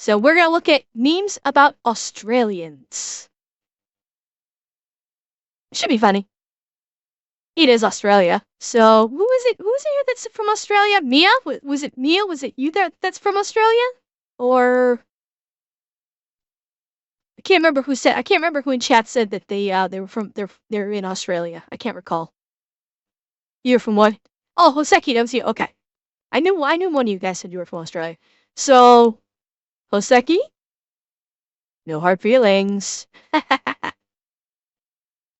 So we're gonna look at memes about Australians. Should be funny. It is Australia. So who is it? Who is it here that's from Australia? Mia? Was it Mia? Was it you that's from Australia? Or I can't remember who said. I can't remember who in chat said that they were from they're in Australia. I can't recall. You're from what? Oh, Hoseki, that was you. Okay. I knew one of you guys said you were from Australia. So Hoseki? No hard feelings.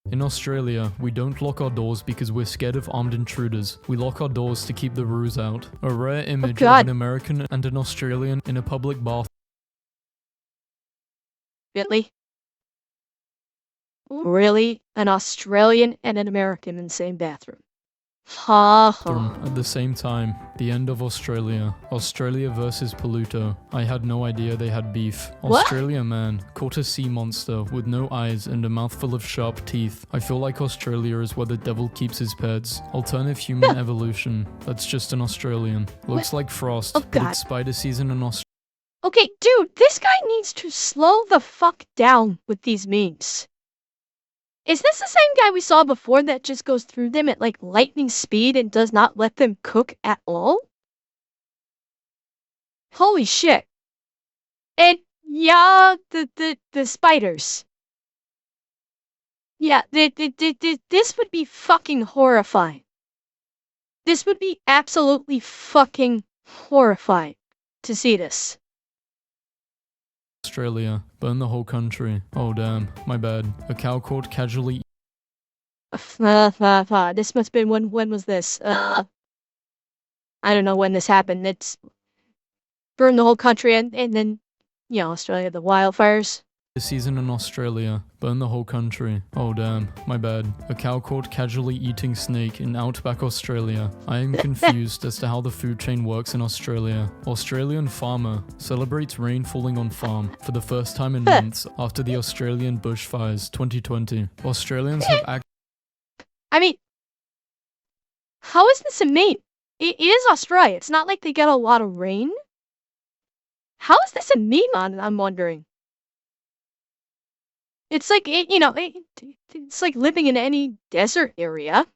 In Australia, we don't lock our doors because we're scared of armed intruders. We lock our doors to keep the roos out. A rare image of an American and an Australian in a public bath. Really? Really? An Australian and an American in the same bathroom. Ha ha. At the same time, the end of Australia. Australia versus Pluto. I had no idea they had beef. What? Australia man caught a sea monster with no eyes and a mouthful of sharp teeth. I feel like Australia is where the devil keeps his pets. Alternative human evolution. That's just an Australian. Looks like Frost, but it's spider season in Australia. Okay, dude, this guy needs to slow the fuck down with these memes. Is this the same guy we saw before that just goes through them at like lightning speed and does not let them cook at all? Holy shit. And yeah, the spiders. Yeah, this would be fucking horrifying. This would be absolutely fucking horrifying to see this. Australia. Burn the whole country. Oh damn, my bad. A cow caught casually. This must have been when was this? I don't know when this happened. It's burned the whole country and then, you know, Australia, the wildfires. The season in Australia. Burn the whole country. Oh damn, my bad. A cow caught casually eating snake in outback Australia. I am confused as to how the food chain works in Australia. Australian farmer celebrates rain falling on farm for the first time in months after the Australian bushfires 2020. Australians have I mean, how is this a meme? It is Australia. It's not like they get a lot of rain. How is this a meme? I'm wondering. It's like, it's like living in any desert area.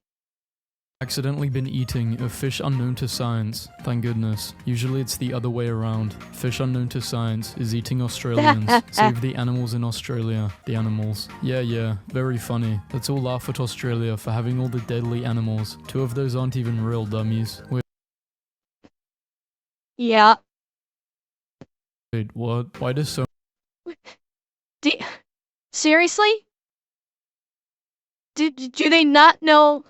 Accidentally been eating a fish unknown to science. Thank goodness. Usually it's the other way around. Fish unknown to science is eating Australians. Save the animals in Australia. The animals. Yeah, very funny. Let's all laugh at Australia for having all the deadly animals. 2 of those aren't even real dummies. Yeah. Wait, what? Why does so... Seriously? Do they not know?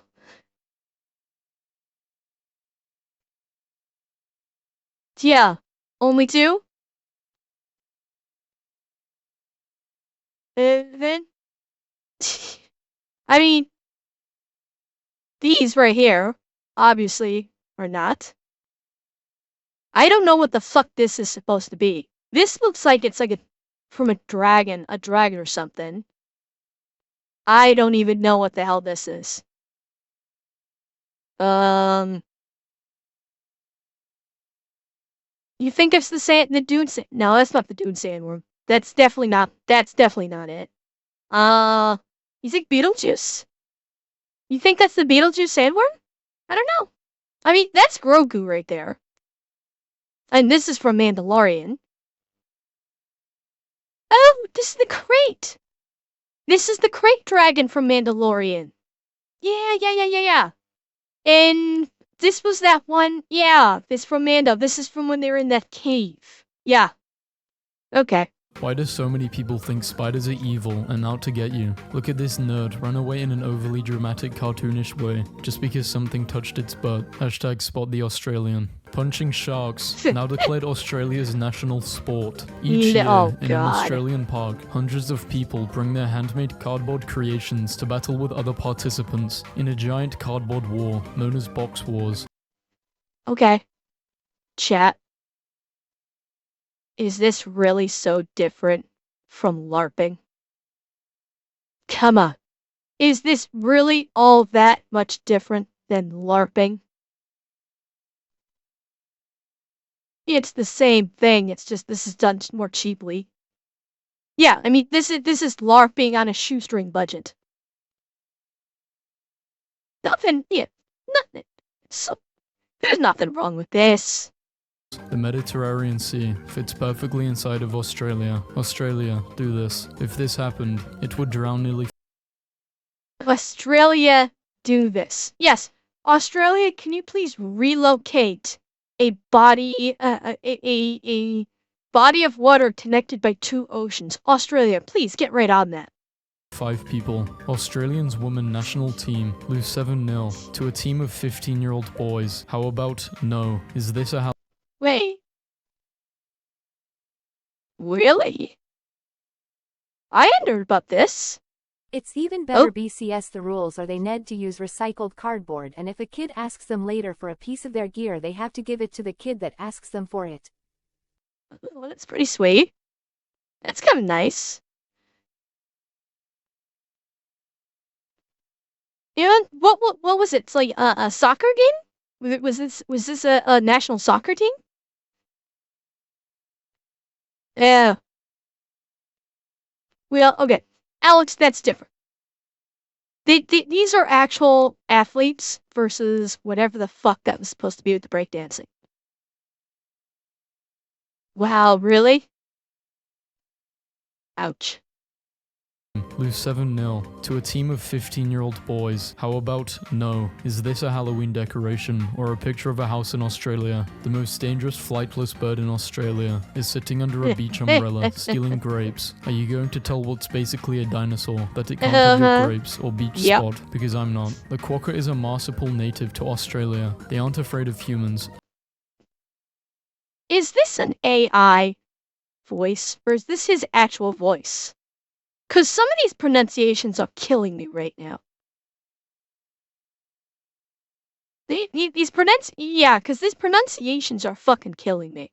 Yeah, only 2? Then? I mean, these right here, obviously, are not. I don't know what the fuck this is supposed to be. This looks like it's like from a dragon or something. I don't even know what the hell this is. You think it's the dune sand? No, that's not the dune sandworm. That's definitely not it. You think Beetlejuice? You think that's the Beetlejuice sandworm? I don't know. I mean, that's Grogu right there. And this is from Mandalorian. Oh, this is the crate. This is the crate dragon from Mandalorian. Yeah. And this was that one. Yeah, this from Mando. This is from when they were in that cave. Yeah. Okay. Why do so many people think spiders are evil and out to get you? Look at this nerd run away in an overly dramatic cartoonish way just because something touched its butt. Hashtag spot the Australian. Punching sharks, now declared Australia's national sport. Each year, in an Australian park, hundreds of people bring their handmade cardboard creations to battle with other participants in a giant cardboard war known as Box Wars. Okay. Chat. Is this really so different from LARPing? Come on. Is this really all that much different than LARPing? It's the same thing. It's just this is done more cheaply. Yeah, I mean this is LARPing on a shoestring budget. Nothing. Yeah, nothing. So there's nothing wrong with this. The Mediterranean Sea fits perfectly inside of Australia. Australia, do this. If this happened, it would drown nearly. Australia, do this. Yes, Australia, can you please relocate a body, a body of water connected by 2 oceans? Australia, please get right on that. 5 people. Australians women national team lose 7-0 to a team of 15-year-old boys. How about no? Is this a Wait. Really? I wondered about this. It's even better Oh. BCS the rules are they need to use recycled cardboard, and if a kid asks them later for a piece of their gear they have to give it to the kid that asks them for it. Well, that's pretty sweet. That's kind of nice. And what was it? It's like a soccer game? Was this a national soccer team? Yeah. Well, okay. Alex, that's different. These are actual athletes versus whatever the fuck that was supposed to be with the breakdancing. Wow, really? Ouch. lose 7-0 to a team of 15-year-old boys? How about no? Is this a Halloween decoration or a picture of a house in Australia? The most dangerous flightless bird in Australia is sitting under a beach umbrella stealing grapes. Are you going to tell what's basically a dinosaur that it can't have your grapes or beach spot? Because I'm not. The quokka is a marsupial native to Australia. They aren't afraid of humans. Is this an AI voice or is this his actual voice? Because some of these pronunciations are killing me right now. These pronunciations are fucking killing me.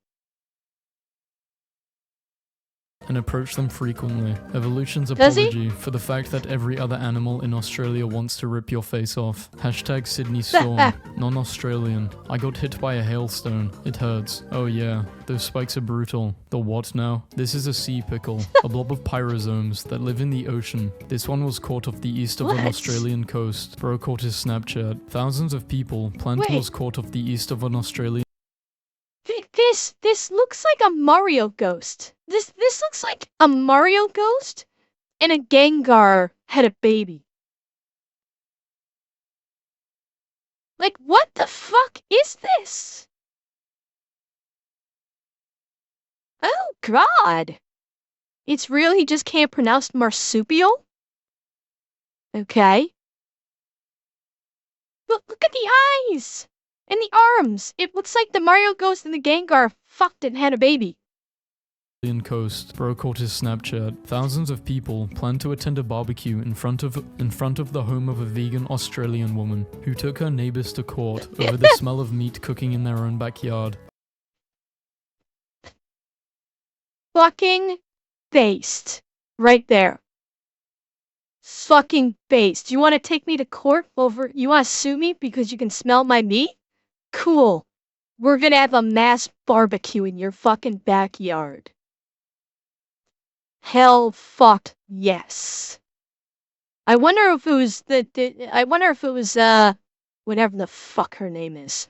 And approach them frequently. Evolution's Does he? apology for the fact that every other animal in Australia wants to rip your face off. Hashtag Sydney Storm. Non-Australian. I got hit by a hailstone. It hurts. Oh yeah, those spikes are brutal. The what now? This is a sea pickle. A blob of pyrosomes that live in the ocean. This one was caught off the east of an Australian coast. Bro caught his Snapchat. Thousands of people planned was caught off the east of an Australian. This looks like a Mario ghost. This looks like a Mario ghost and a Gengar had a baby. Like, what the fuck is this? Oh god. It's real, he just can't pronounce marsupial? Okay. But look at the eyes! And the arms! It looks like the Mario ghost and the Gengar fucked and had a baby. Coast. Bro caught his Snapchat. Thousands of people planned to attend a barbecue in front of the home of a vegan Australian woman who took her neighbors to court over the smell of meat cooking in their own backyard. Fucking based. Right there. Fucking based. You want to take me to court over... You want to sue me because you can smell my meat? Cool. We're gonna have a mass barbecue in your fucking backyard. Hell fuck yes. I wonder if it was whatever the fuck her name is.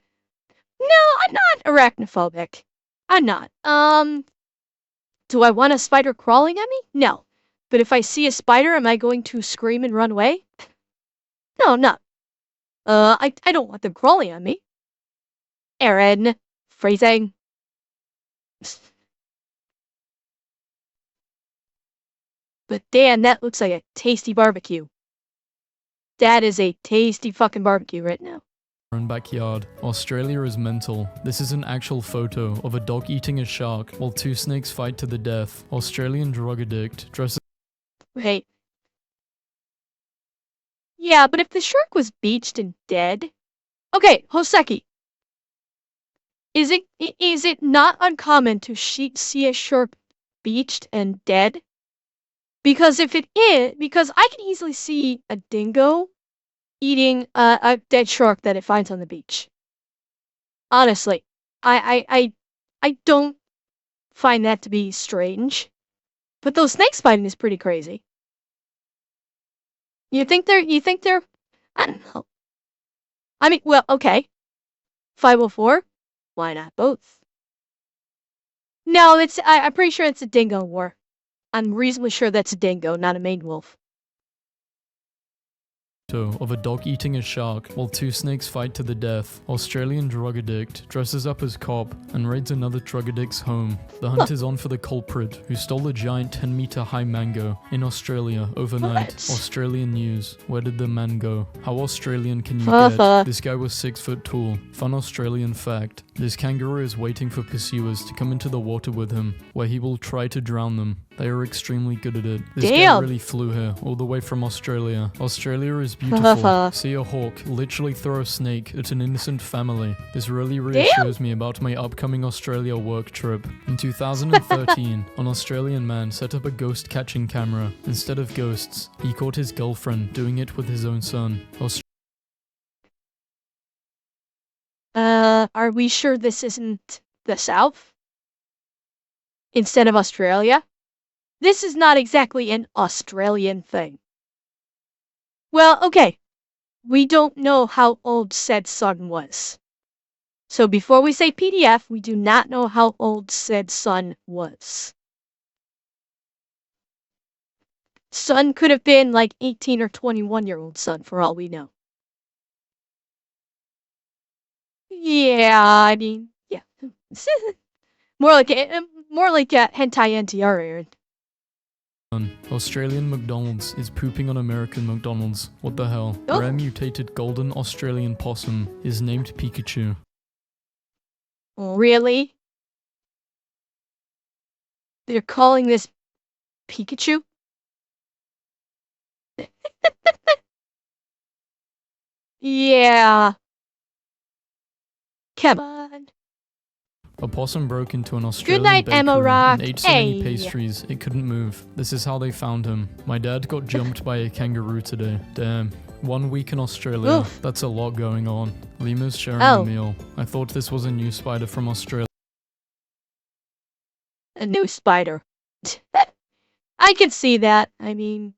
No, I'm not arachnophobic. I'm not. Do I want a spider crawling at me? No. But if I see a spider, am I going to scream and run away? No, I'm not. I don't want them crawling on me. Aaron. Phrasing. But damn, that looks like a tasty barbecue. That is a tasty fucking barbecue right now. Own backyard. Australia is mental. This is an actual photo of a dog eating a shark while 2 snakes fight to the death. Australian drug addict dresses. Wait. Yeah, but if the shark was beached and dead... Okay, Hoseki. Is it not uncommon to see a shark beached and dead? Because if it is, because I can easily see a dingo eating a dead shark that it finds on the beach. Honestly, I I don't find that to be strange. But those snakes biting is pretty crazy. You think they're, I don't know. I mean, well, okay. 504? Why not both? No, I'm pretty sure it's a dingo war. I'm reasonably sure that's a dingo, not a maned wolf. Of a dog eating a shark while two snakes fight to the death. Australian drug addict dresses up as cop and raids another drug addict's home. The hunt is on for the culprit who stole a giant 10-meter high mango in Australia overnight. What? Australian news. Where did the man go? How Australian can you get? This guy was 6 foot tall. Fun Australian fact. This kangaroo is waiting for pursuers to come into the water with him, where he will try to drown them. They are extremely good at it. This guy really flew here, all the way from Australia. Australia is beautiful. See a hawk literally throw a snake at an innocent family. This really reassures me about my upcoming Australia work trip. In 2013, an Australian man set up a ghost catching camera. Instead of ghosts, he caught his girlfriend doing it with his own son. Are we sure this isn't the South? Instead of Australia? This is not exactly an Australian thing. Well, okay. We don't know how old said son was. So before we say PDF, we do not know how old said son was. Son could have been like 18 or 21-year-old son for all we know. Yeah, I mean, yeah. more like a hentai NTR, Aaron. Australian McDonald's is pooping on American McDonald's. What the hell? Oh. Rare mutated golden Australian possum is named Pikachu. Really? They're calling this Pikachu? Yeah. Come on. A possum broke into an Australian Good night, bakery Emma Rock. and ate so many Hey. pastries it couldn't move. This is how they found him. My dad got jumped by a kangaroo today. Damn. 1 week in Australia. Oof. That's a lot going on. Lemurs sharing Oh. a meal. I thought this was a new spider from Australia. A new spider. I can see that. I mean,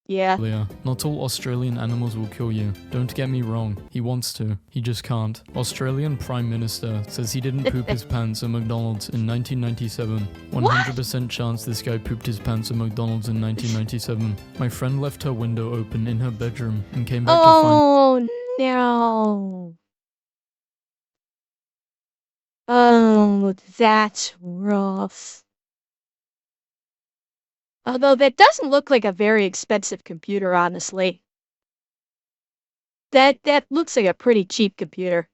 yeah. Not all Australian animals will kill you. Don't get me wrong, he wants to. He just can't. Australian Prime Minister says he didn't poop his pants at McDonald's in 1997. 100% chance this guy pooped his pants at McDonald's in 1997. My friend left her window open in her bedroom and came back to find... Oh, no. Oh, that's rough. Although that doesn't look like a very expensive computer, honestly. That looks like a pretty cheap computer.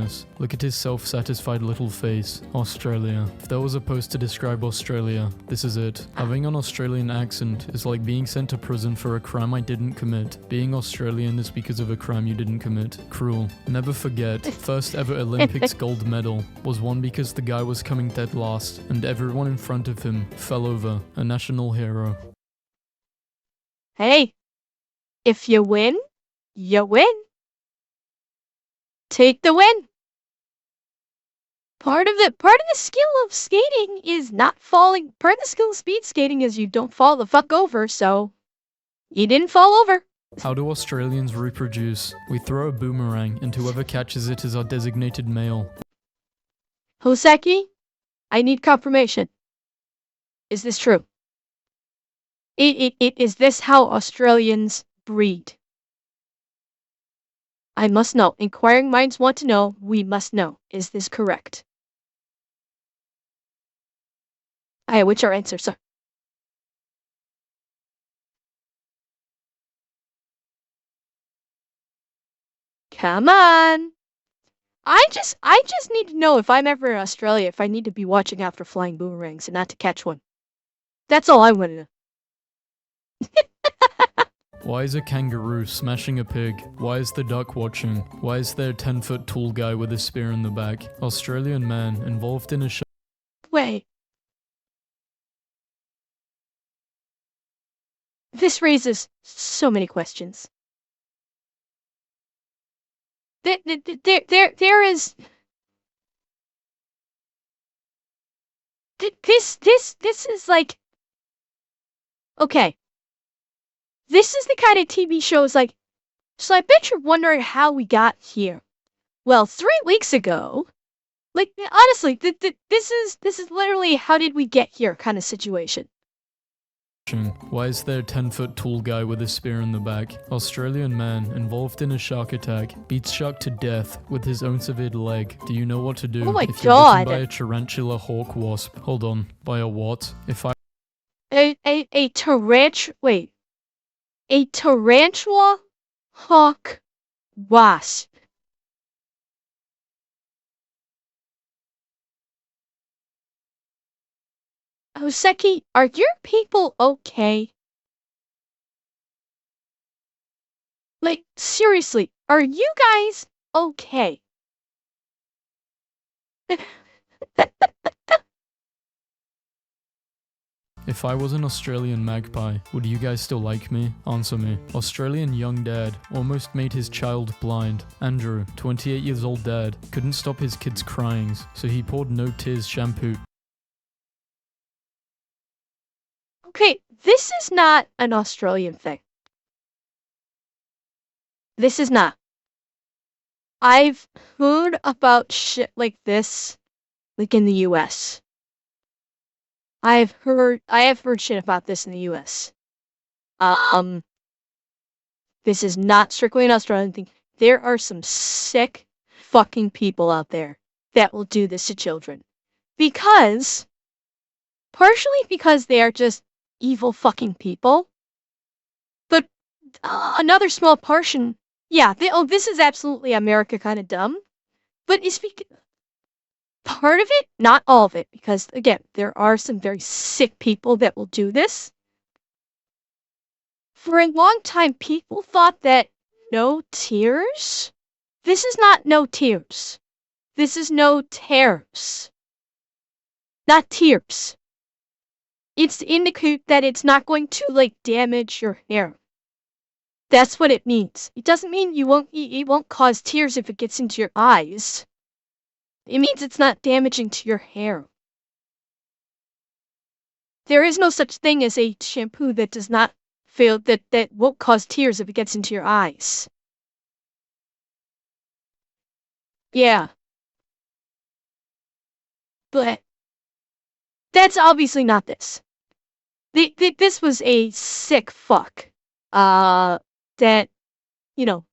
this. Look at his self-satisfied little face. Australia. If there was a post to describe Australia, this is it. Having an Australian accent is like being sent to prison for a crime I didn't commit. Being Australian is because of a crime you didn't commit. Cruel. Never forget, first ever Olympics gold medal was won because the guy was coming dead last, and everyone in front of him fell over. A national hero. Hey, if you win, you win. Take the win. Part of the skill of skating is not falling. Part of the skill of speed skating is you don't fall the fuck over, so you didn't fall over. How do Australians reproduce? We throw a boomerang and whoever catches it is our designated male. Hoseki, I need confirmation. Is this true? Is this how Australians breed? I must know. Inquiring minds want to know. We must know. Is this correct? Which our answer, sir? Come on. I just need to know if I'm ever in Australia, if I need to be watching out for flying boomerangs and not to catch one. That's all I want to know. Why is a kangaroo smashing a pig? Why is the duck watching? Why is there a 10-foot tall guy with a spear in the back? Australian man involved in a Wait. This raises so many questions. There is... This is like, okay. This is the kind of TV shows like, so I bet you're wondering how we got here. Well, 3 weeks ago, like, honestly, this is literally how did we get here kind of situation. Why is there a 10-foot tall guy with a spear in the back? Australian man involved in a shark attack beats shark to death with his own severed leg. Do you know what to do Oh my if you're bitten God. by a tarantula hawk wasp? Hold on, by a what? If I A tarantula hawk wasp. Oseki, are your people okay? Like, seriously, are you guys okay? If I was an Australian magpie, would you guys still like me? Answer me. Australian young dad almost made his child blind. Andrew, 28 years old dad, couldn't stop his kids' cryings, so he poured no tears shampoo. Okay, this is not an Australian thing. This is not. I've heard about shit like this, like in the US. I have heard shit about this in the US. This is not strictly an Australian thing. There are some sick fucking people out there that will do this to children. Partially because they are just evil fucking people. But another small portion, yeah, this is absolutely America kind of dumb. But it's part of it, not all of it, because again, there are some very sick people that will do this. For a long time, people thought that no tears? This is not no tears. This is no tears. Not tears. It's to indicate that it's not going to, like, damage your hair. That's what it means. It doesn't mean it won't cause tears if it gets into your eyes. It means it's not damaging to your hair. There is no such thing as a shampoo that does not fail, that won't cause tears if it gets into your eyes. Yeah. But that's obviously not this. This was a sick fuck. That, you know,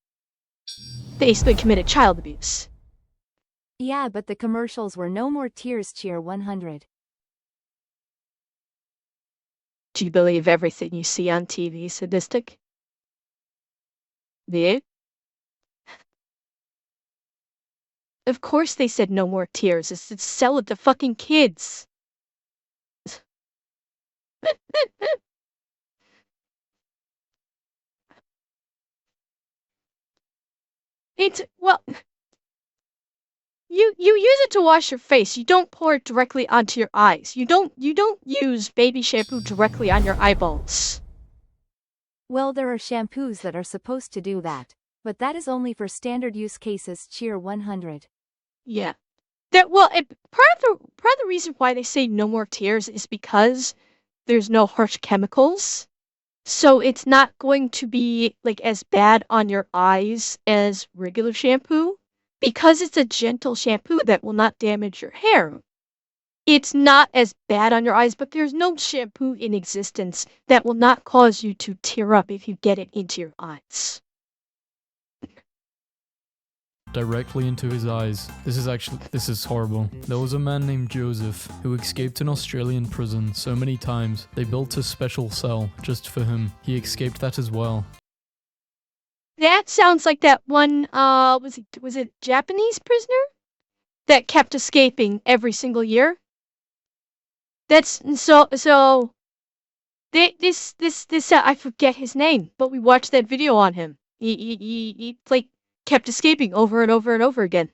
basically committed child abuse. Yeah, but the commercials were no more tears. Cheer 100. Do you believe everything you see on TV, sadistic? Yeah? Of course they said no more tears. It's to sell it to fucking kids. Well, you use it to wash your face. You don't pour it directly onto your eyes. You don't use baby shampoo directly on your eyeballs. Well, there are shampoos that are supposed to do that, but that is only for standard use cases. Cheer 100. Yeah. Part of the reason why they say no more tears is because there's no harsh chemicals. So it's not going to be like as bad on your eyes as regular shampoo because it's a gentle shampoo that will not damage your hair. It's not as bad on your eyes, but there's no shampoo in existence that will not cause you to tear up if you get it into your eyes. Directly into his eyes. This is horrible. There was a man named Joseph who escaped an Australian prison so many times they built a special cell just for him. He escaped that as well. That sounds like that one, was it Japanese prisoner that kept escaping every single year? This, I forget his name, but we watched that video on him. He like kept escaping over and over and over again.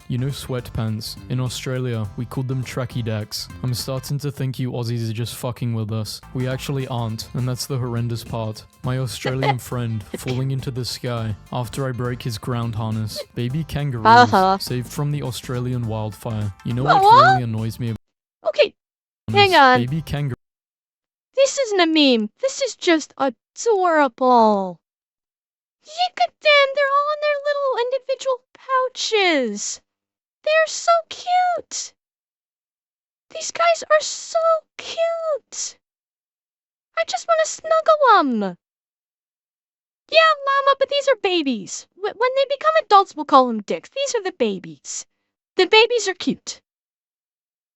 You know sweatpants? In Australia, we called them tracky dacks. I'm starting to think you Aussies are just fucking with us. We actually aren't, and that's the horrendous part. My Australian friend falling into the sky after I break his ground harness. Baby kangaroos saved from the Australian wildfire. You know what really annoys me? Okay, Hang on. Baby kangaroo. This isn't a meme. This is just adorable. Look at them. They're all in their little individual pouches. They're so cute. These guys are so cute. I just want to snuggle them. Yeah, llama, but these are babies. When they become adults, we'll call them dicks. These are the babies. The babies are cute.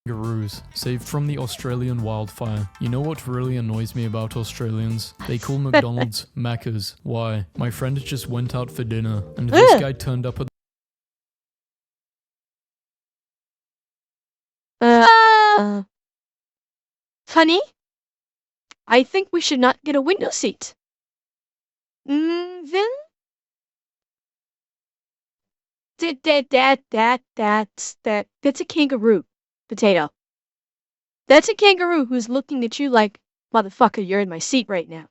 Kangaroos, saved from the Australian wildfire. You know what really annoys me about Australians? They call McDonald's Macca's. Why? My friend just went out for dinner, and this guy turned up at Funny? I think we should not get a window seat. Then? That's a kangaroo. Potato. That's a kangaroo who's looking at you like, motherfucker, you're in my seat right now.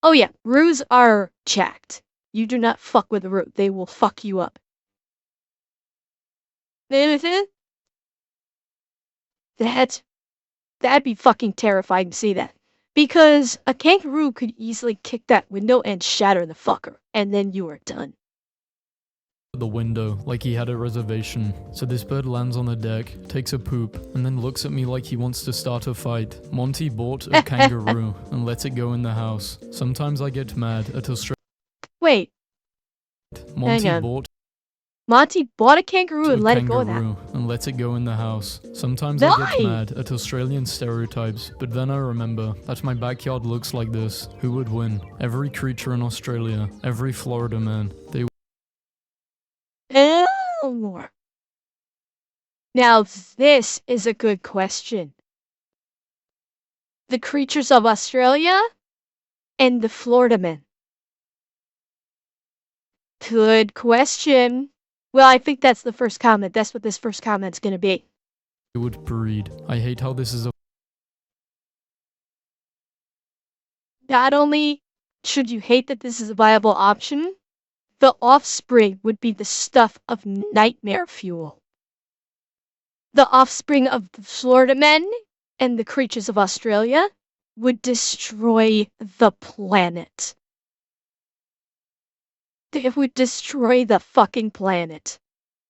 Oh yeah, roos are jacked. You do not fuck with a roo. They will fuck you up. That'd be fucking terrifying to see that. Because a kangaroo could easily kick that window and shatter the fucker. And then you are done. the window like he had a reservation. So this bird lands on the deck, takes a poop, and then looks at me like he wants to start a fight. Monty bought a kangaroo and let it go in the house. Sometimes I get mad at Australia. Wait. Monty bought a kangaroo and let it go in the house. And let it go in the house. Sometimes I get mad at Australian stereotypes, but then I remember that my backyard looks like this. Who would win? Every creature in Australia, every Florida man. They more. Now this is a good question. The creatures of Australia and the Florida men. Good question. Well, I think that's the first comment. That's what this first comment's gonna be. would breed. I hate how this is a... Not only should you hate that this is a viable option, the offspring would be the stuff of nightmare fuel. The offspring of the Florida men and the creatures of Australia would destroy the planet. They would destroy the fucking planet.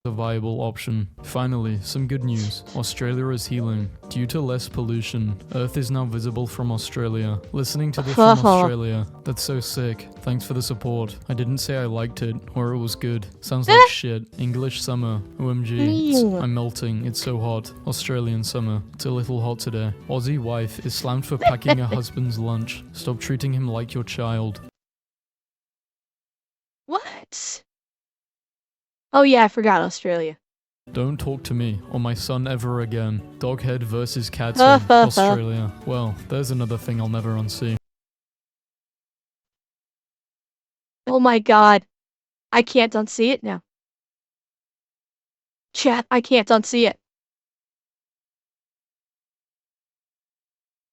A viable option. Finally, some good news. Australia is healing. Due to less pollution, Earth is now visible from Australia. Listening to this from Australia, that's so sick. Thanks for the support. I didn't say I liked it, or it was good. Sounds like shit. English summer. OMG. I'm melting. It's so hot. Australian summer. It's a little hot today. Aussie wife is slammed for packing her husband's lunch. Stop treating him like your child. What? Oh yeah, I forgot Australia. Don't talk to me or my son ever again. Doghead versus Catshead, Australia. Well, there's another thing I'll never unsee. Oh my god. I can't unsee it now. Chat, I can't unsee it.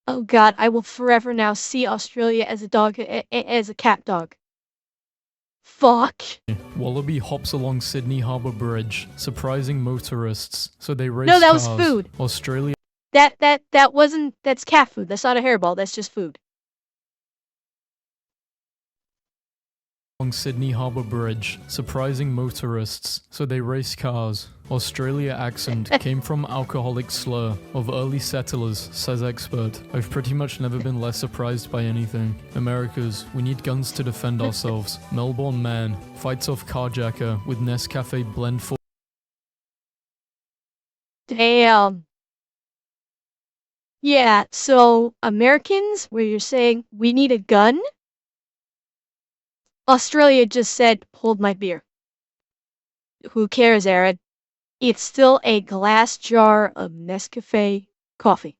Oh god, I will forever now see Australia as a dog, as a cat dog. Fuck. Wallaby hops along Sydney Harbour Bridge, surprising motorists. So they race No, that cars. was food. Australia. That wasn't, that's cat food. That's not a hairball, that's just food. Along Sydney Harbour Bridge, surprising motorists. So they race cars. Australia accent came from alcoholic slur of early settlers, says expert. I've pretty much never been less surprised by anything. Americas, we need guns to defend ourselves. Melbourne man fights off carjacker with Nescafe blend for... Damn. Yeah, so Americans, where you're saying we need a gun? Australia just said, hold my beer. Who cares, Aaron? It's still a glass jar of Nescafe coffee.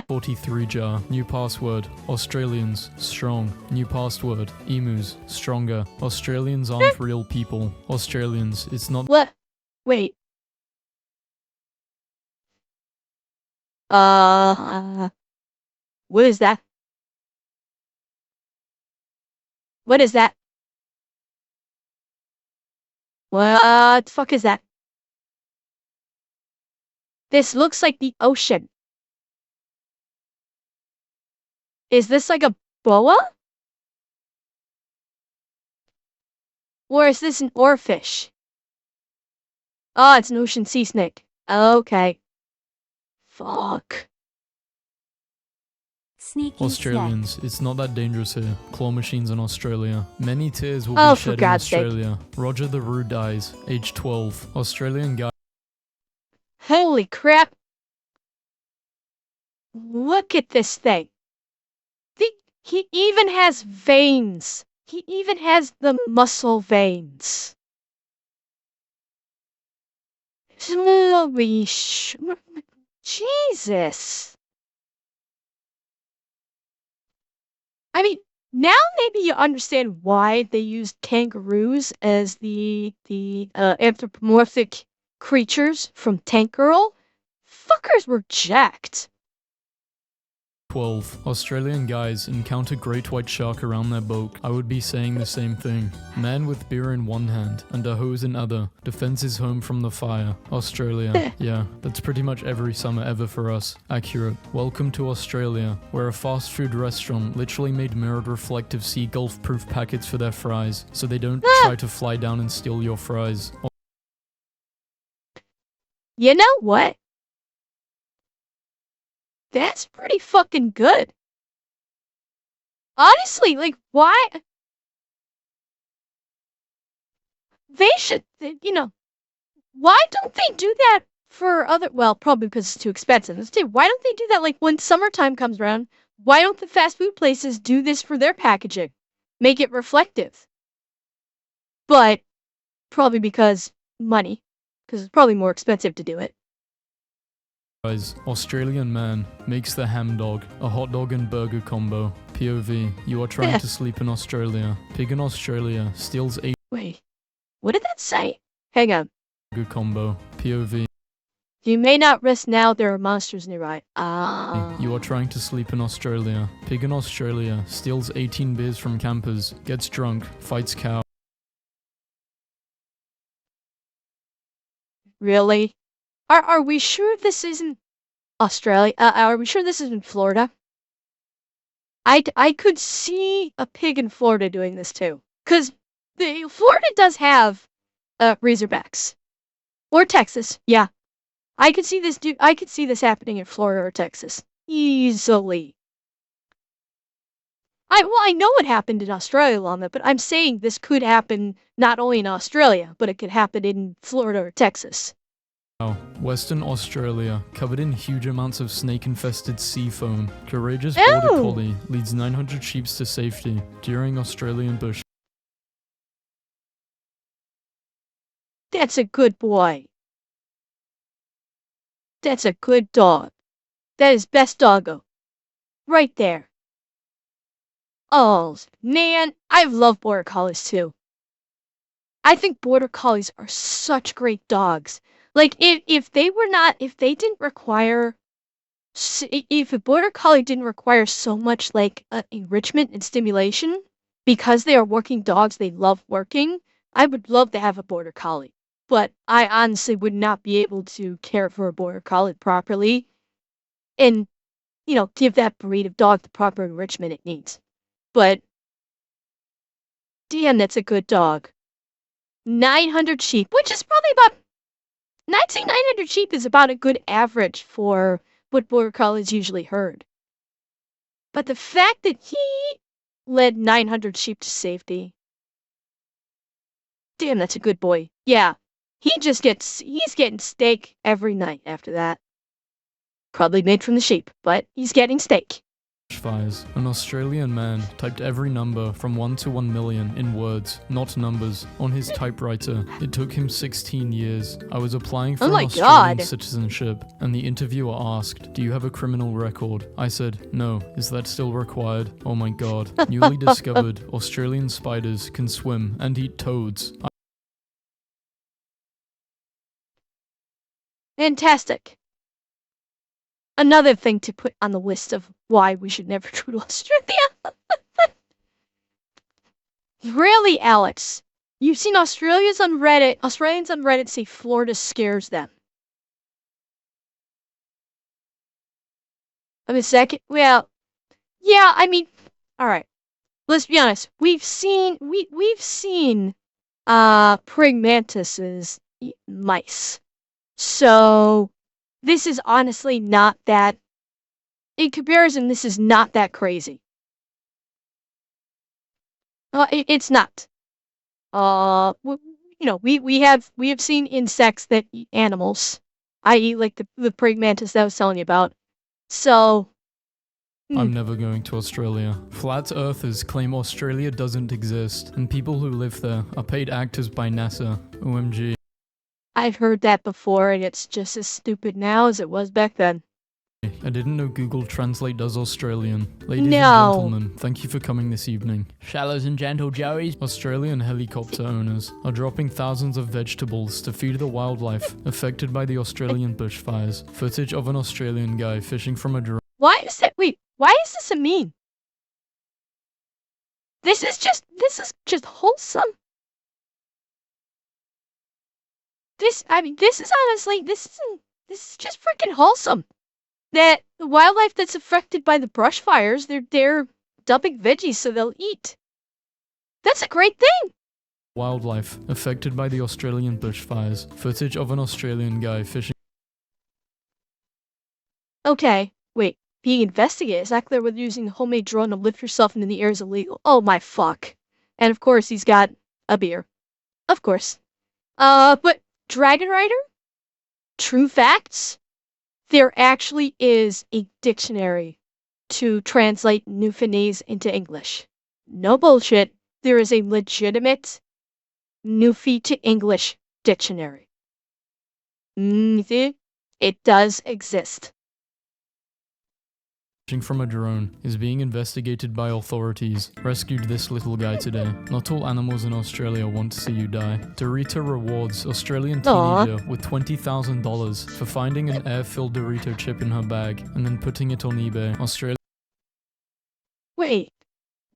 43 jar, new password. Australians, strong. New password. Emus, stronger. Australians aren't real people. Australians, it's not... What? Wait. What is that? What is that? What the fuck is that? This looks like the ocean. Is this like a boa? Or is this an oarfish? Oh, it's an ocean sea snake. Okay. Fuck. Sneaky Australians, it's not that dangerous here. Claw machines in Australia. Many tears will Oh, be for shed in God's sake. Australia. Roger the Roo dies, age 12. Australian guy. Holy crap. Look at this thing. He even has veins. He even has the muscle veins. Holy Jesus. I mean, now maybe you understand why they used kangaroos as the anthropomorphic creatures from Tank Girl. Fuckers were jacked. 12. Australian guys encounter great white shark around their boat. I would be saying the same thing. Man with beer in one hand and a hose in other defends his home from the fire. Australia. Yeah, that's pretty much every summer ever for us. Accurate. Welcome to Australia, where a fast food restaurant literally made mirrored reflective sea gulf proof packets for their fries, so they don't try to fly down and steal your fries. You know what? That's pretty fucking good. Honestly, like, why? They should, why don't they do that for other, well, probably because it's too expensive. Why don't they do that, like, when summertime comes around? Why don't the fast food places do this for their packaging? Make it reflective. But, probably because money. Because it's probably more expensive to do it. Australian man makes the ham dog, a hot dog and burger combo. POV, you are trying to sleep in Australia. Pig in Australia steals a Wait, what did that say? Hang on. burger combo. POV, You may not rest now, there are monsters nearby. you are trying to sleep in Australia. Pig in Australia steals 18 beers from campers, gets drunk, fights cow. Really? Are we sure this isn't Australia? Are we sure this isn't Florida? I could see a pig in Florida doing this too. Cause Florida does have Razorbacks. Or Texas, yeah. I could see this happening in Florida or Texas. Easily. I know what happened in Australia, Llama, but I'm saying this could happen not only in Australia, but it could happen in Florida or Texas. Western Australia, covered in huge amounts of snake-infested sea foam. Courageous border collie leads 900 sheep to safety during Australian bush. That's a good boy. That's a good dog. That is best doggo. Right there. Oh, man, I love border collies too. I think border collies are such great dogs. Like, if they didn't require, if a border collie didn't require so much, like, enrichment and stimulation, because they are working dogs, they love working, I would love to have a border collie. But I honestly would not be able to care for a border collie properly and, give that breed of dog the proper enrichment it needs. But, damn, that's a good dog. 900 sheep, which is probably about 900 sheep is about a good average for what border collies usually herd. But the fact that he led 900 sheep to safety, damn, that's a good boy. Yeah, he's getting steak every night after that. Probably made from the sheep, but he's getting steak. Fires. An Australian man typed every number from 1 to 1 million in words, not numbers, on his typewriter. It took him 16 years. I was applying for an Australian citizenship, and the interviewer asked, "Do you have a criminal record?" I said, "No. Is that still required?" Oh my god. Newly discovered, Australian spiders can swim and eat toads. Fantastic. Another thing to put on the list of why we should never go to Australia. Really, Alex? You've seen Australians on Reddit say Florida scares them. I mean, second, well, yeah, I mean, all right. Let's be honest. We've seen praying mantises eat mice. So this is honestly not that. In comparison, this is not that crazy. It's not. We have seen insects that eat animals, i.e., like the praying mantis that I was telling you about. So, I'm never going to Australia. Flat earthers claim Australia doesn't exist, and people who live there are paid actors by NASA. OMG. I've heard that before, and it's just as stupid now as it was back then. I didn't know Google Translate does Australian. Ladies No. and gentlemen, thank you for coming this evening. Shallows and gentle joeys. Australian helicopter owners are dropping thousands of vegetables to feed the wildlife affected by the Australian bushfires. Footage of an Australian guy fishing from a drone. Why is this a meme? This is just wholesome. This is honestly, this is just freaking wholesome. That the wildlife that's affected by the brush fires, they're dumping veggies so they'll eat. That's a great thing. Wildlife affected by the Australian bushfires. Footage of an Australian guy fishing. Okay, wait. Being investigated. It's not clear whether using a homemade drone to lift yourself into the air is illegal. Oh my fuck. And of course he's got a beer. Of course. But Dragon Rider? True facts? There actually is a dictionary to translate Newfoundlandese into English. No bullshit. There is a legitimate Newfie to English dictionary. See? It does exist. Fishing from a drone is being investigated by authorities. Rescued this little guy today. Not all animals in Australia want to see you die. Dorito rewards Australian teenager with $20,000 for finding an air-filled Dorito chip in her bag and then putting it on eBay. Australia. Wait.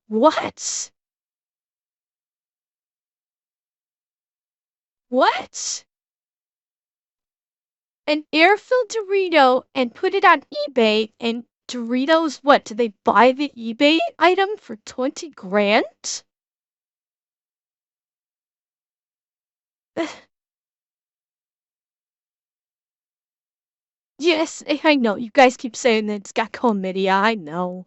What? What? An air-filled Dorito and put it on eBay, and Doritos, what? Did they buy the eBay item for 20 grand? Yes, I know. You guys keep saying that it's got chlamydia. I know.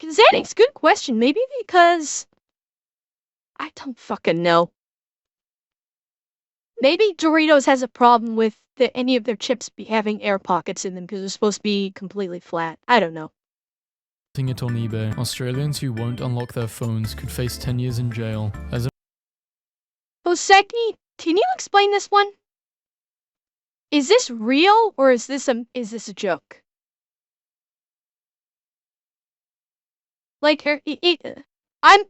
Xanax, good question. Maybe because I don't fucking know. Maybe Doritos has a problem with any of their chips having air pockets in them because they're supposed to be completely flat. I don't know. Putting it on eBay. Australians who won't unlock their phones could face 10 years in jail. As a Hoseki, can you explain this one? Is this real or is this a joke? Like, I'm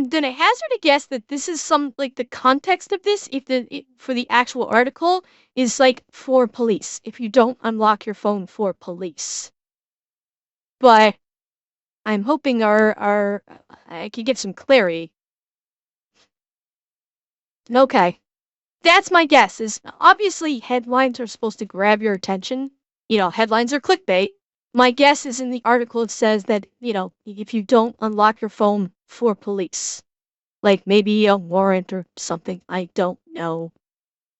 gonna hazard a guess that this is some, like, the context of this, for the actual article, is like for police. If you don't unlock your phone for police. But I'm hoping I could get some clarity. Okay. That's my guess, is obviously headlines are supposed to grab your attention. Headlines are clickbait. My guess is in the article it says that, if you don't unlock your phone for police. Like maybe a warrant or something. I don't know.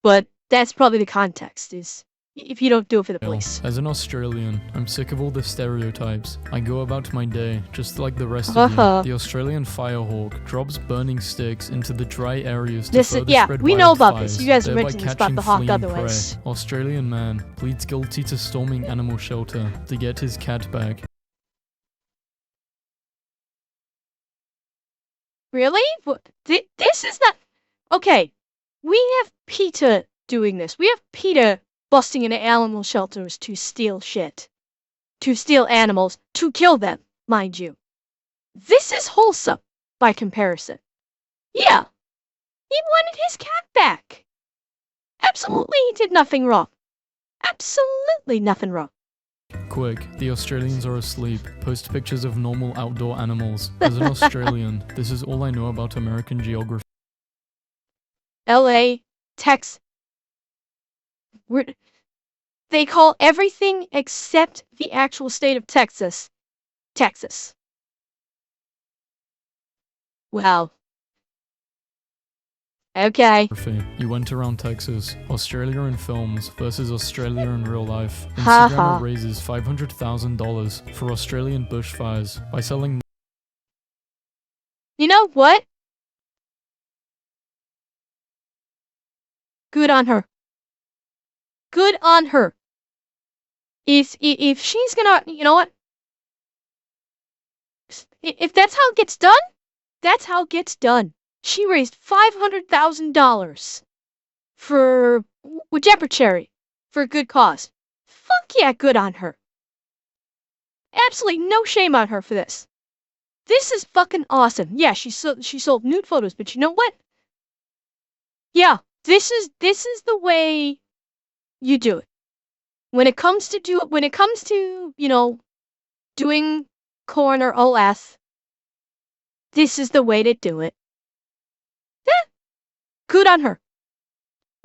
But that's probably the context, is if you don't do it for the police. As an Australian, I'm sick of all the stereotypes. I go about my day just like the rest of you. The Australian firehawk drops burning sticks into the dry areas to further spread we know about wildfires, this. You guys thereby mentioned this about catching the hawk fleeing otherwise. prey. Australian man pleads guilty to storming animal shelter to get his cat back. Really? This is not... Okay, we have PETA doing this. We have PETA busting into animal shelters to steal shit. To steal animals. To kill them, mind you. This is wholesome, by comparison. Yeah, he wanted his cat back. Absolutely, he did nothing wrong. Absolutely nothing wrong. Quick, the Australians are asleep. Post pictures of normal outdoor animals. As an Australian, this is all I know about American geography. LA, Texas. They call everything except the actual state of Texas, Texas. Wow. Okay. You went around Texas, Australia in films versus Australia in real life. Ha Instagram ha. raises $500,000 for Australian bushfires by selling You know what? Good on her. Good on her. If she's gonna, you know what? If that's how it gets done, that's how it gets done. She raised $500,000 for whichever charity for a good cause. Fuck yeah, good on her. Absolutely no shame on her for this. This is fucking awesome. Yeah, she sold nude photos, but you know what? Yeah, this is the way you do it. When it comes to, doing corn or OS, this is the way to do it. Yeah, good on her.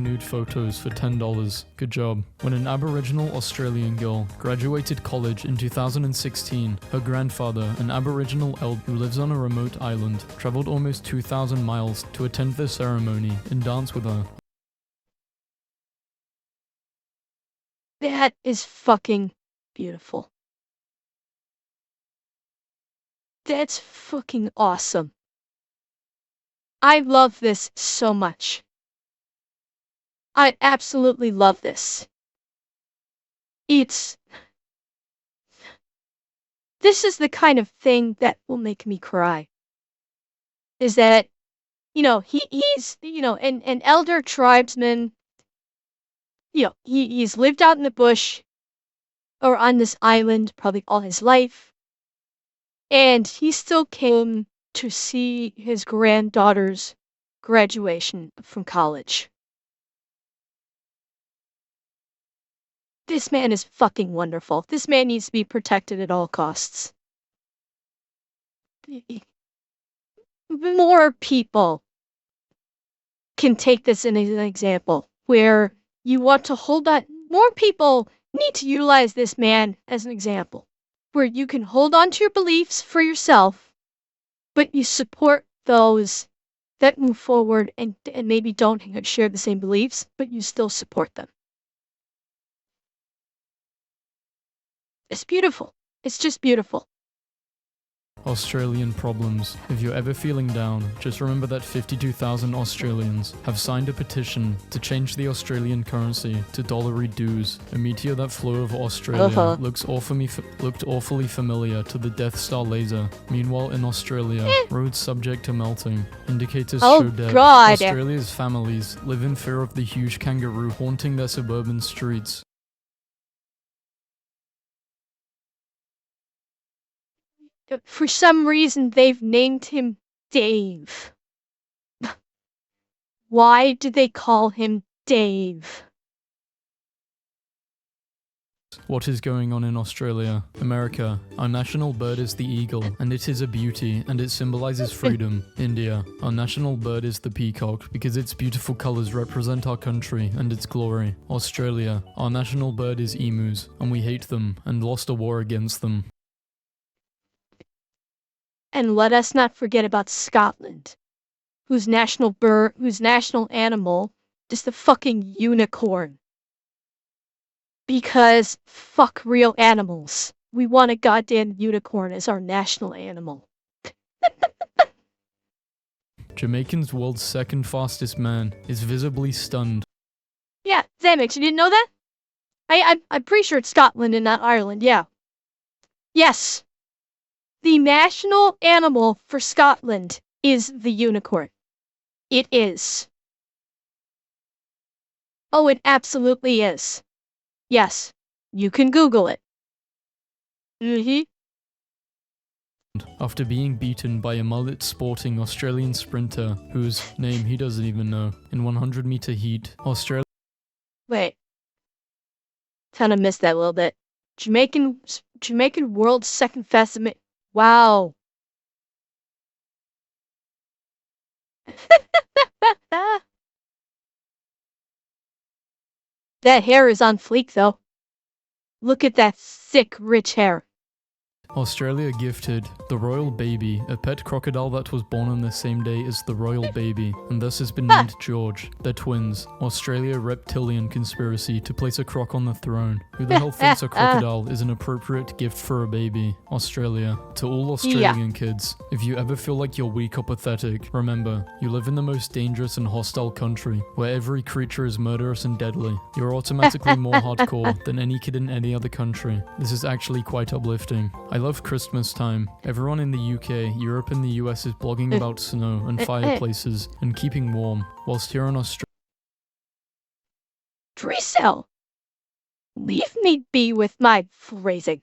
nude photos for $10. Good job. When an Aboriginal Australian girl graduated college in 2016, her grandfather, an Aboriginal elder who lives on a remote island, traveled almost 2,000 miles to attend the ceremony and dance with her. That is fucking beautiful. That's fucking awesome. I love this so much. I absolutely love this. This is the kind of thing that will make me cry. Is that, he's, an elder tribesman. He's lived out in the bush or on this island probably all his life. And he still came to see his granddaughter's graduation from college. This man is fucking wonderful. This man needs to be protected at all costs. More people can take this as an example where you want to hold on. More people need to utilize this man as an example where you can hold on to your beliefs for yourself, but you support those that move forward and maybe don't share the same beliefs, but you still support them. It's beautiful. It's just beautiful. Australian problems. If you're ever feeling down, just remember that 52,000 Australians have signed a petition to change the Australian currency to dollary dues. A meteor that flew over Australia looked awfully familiar to the Death Star laser. Meanwhile, in Australia, roads subject to melting. Indicators show death. God. Australia's families live in fear of the huge kangaroo haunting their suburban streets. For some reason, they've named him Dave. Why do they call him Dave? What is going on in Australia? America. Our national bird is the eagle, and it is a beauty, and it symbolizes freedom. India. Our national bird is the peacock, because its beautiful colors represent our country and its glory. Australia. Our national bird is emus, and we hate them, and lost a war against them. And let us not forget about Scotland, whose national animal is the fucking unicorn. Because fuck real animals. We want a goddamn unicorn as our national animal. Jamaican's world's second fastest man is visibly stunned. Yeah, Zamix, you didn't know that? I'm pretty sure it's Scotland and not Ireland, yeah. Yes. The national animal for Scotland is the unicorn. It is. Oh, it absolutely is. Yes, you can Google it. After being beaten by a mullet-sporting Australian sprinter whose name he doesn't even know in 100-meter heat, Australia... Wait. Kinda missed that a little bit. Jamaican world's second fastest. Wow. That hair is on fleek, though. Look at that sick, rich hair. Australia gifted the royal baby, a pet crocodile that was born on the same day as the royal baby, and thus has been named George. They're twins. Australia reptilian conspiracy to place a croc on the throne. Who the hell thinks a crocodile is an appropriate gift for a baby? Australia. To all Australian kids, if you ever feel like you're weak or pathetic, remember, you live in the most dangerous and hostile country, where every creature is murderous and deadly. You're automatically more hardcore than any kid in any other country. This is actually quite uplifting. I love Christmas time. Everyone in the UK, Europe and the US is blogging about snow and fireplaces and keeping warm, whilst here in Australia, Drizzle, leave me be with my phrasing.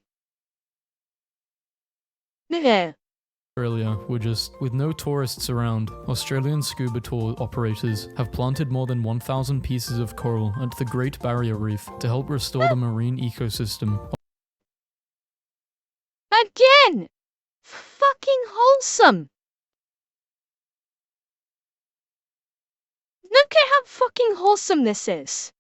we're just, with no tourists around, Australian scuba tour operators have planted more than 1,000 pieces of coral at the Great Barrier Reef to help restore the marine ecosystem. Again! Fucking wholesome! Look at how fucking wholesome this is.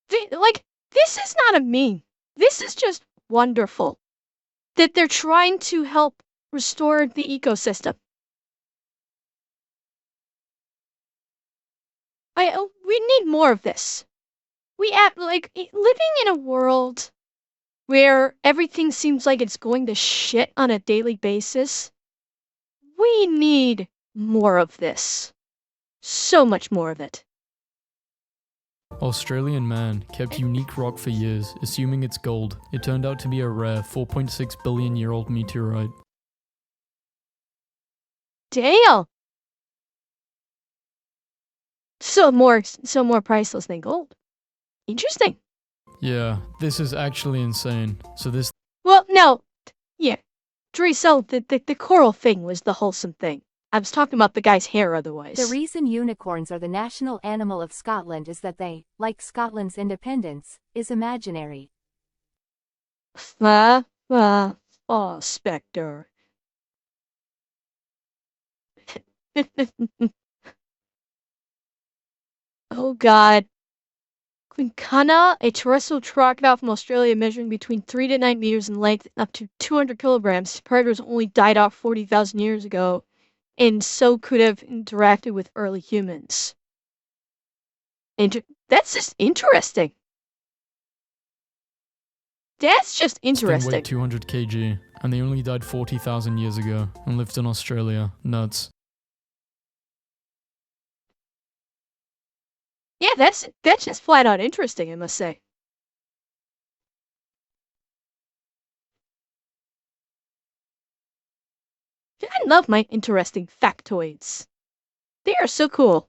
This is not a meme. This is just wonderful. That they're trying to help restore the ecosystem. We need more of this. Living in a world where everything seems like it's going to shit on a daily basis. We need more of this. So much more of it. Australian man kept unique rock for years, assuming it's gold. It turned out to be a rare 4.6 billion year old meteorite. Damn! So more priceless than gold. Interesting. Yeah, this is actually insane. So this Well, no. Yeah. Drizzle, the coral thing was the wholesome thing. I was talking about the guy's hair otherwise. The reason unicorns are the national animal of Scotland is that they, like Scotland's independence, is imaginary. Oh, Spectre. Oh god. Quincana, a terrestrial crocodile from Australia measuring between 3 to 9 meters in length and up to 200 kilograms. Predators only died off 40,000 years ago, and so could have interacted with early humans. That's just interesting. That's just thing interesting. weighed 200 kg, and they only died 40,000 years ago and lived in Australia. Nuts. Yeah, that's just flat out interesting, I must say. I love my interesting factoids. They are so cool.